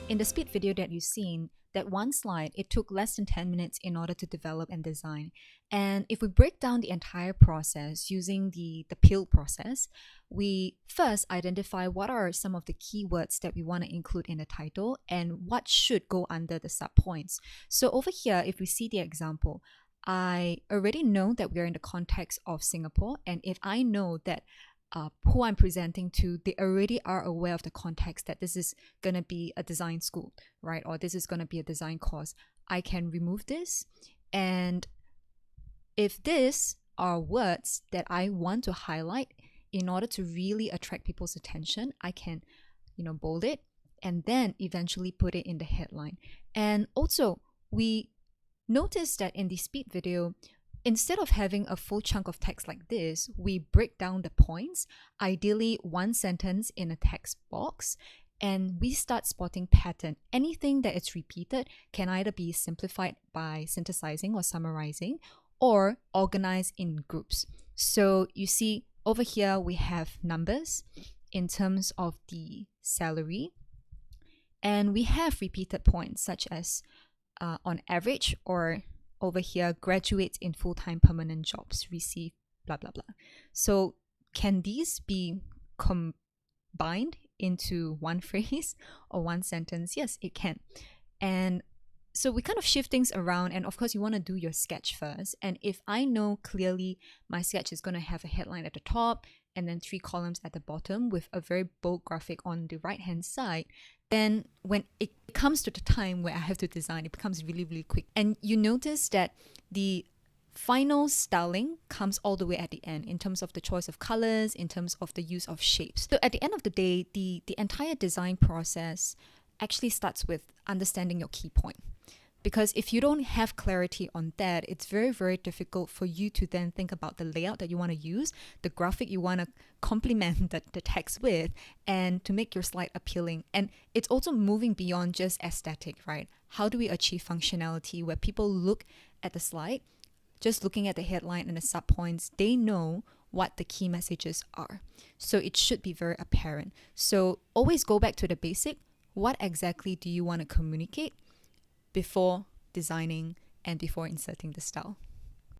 In the speed video that you've seen, that one slide, it took less than 10 minutes in order to develop and design. And if we break down the entire process using the peel process, we first identify what are some of the keywords that we want to include in the title and what should go under the subpoints. So over here, if we see the example, I already know that we're in the context of Singapore. And if I know that who I'm presenting to, they already are aware of the context that this is going to be a design school, right? Or this is going to be a design course. I can remove this. And if these are words that I want to highlight in order to really attract people's attention, I can, bold it and then eventually put it in the headline. And also, we notice that in the speed video, instead of having a full chunk of text like this, we break down the points, ideally one sentence in a text box, and we start spotting pattern. Anything that is repeated can either be simplified by synthesizing or summarizing or organized in groups. So you see over here we have numbers in terms of the salary, and we have repeated points such as on average, or over here, graduates in full-time permanent jobs receive blah, blah, blah. So can these be combined into one phrase or one sentence? Yes, it can. And so we kind of shift things around, and of course you want to do your sketch first. And if I know clearly my sketch is going to have a headline at the top and then 3 columns at the bottom with a very bold graphic on the right hand side, then when it comes to the time where I have to design, it becomes really, really quick. And you notice that the final styling comes all the way at the end in terms of the choice of colors, in terms of the use of shapes. So at the end of the day, the entire design process actually starts with understanding your key point. Because if you don't have clarity on that, it's very, very difficult for you to then think about the layout that you want to use, the graphic you want to complement the text with, and to make your slide appealing. And it's also moving beyond just aesthetic, right? How do we achieve functionality where people look at the slide, just looking at the headline and the subpoints, they know what the key messages are. So it should be very apparent. So always go back to the basic. What exactly do you want to communicate before designing and before inserting the style?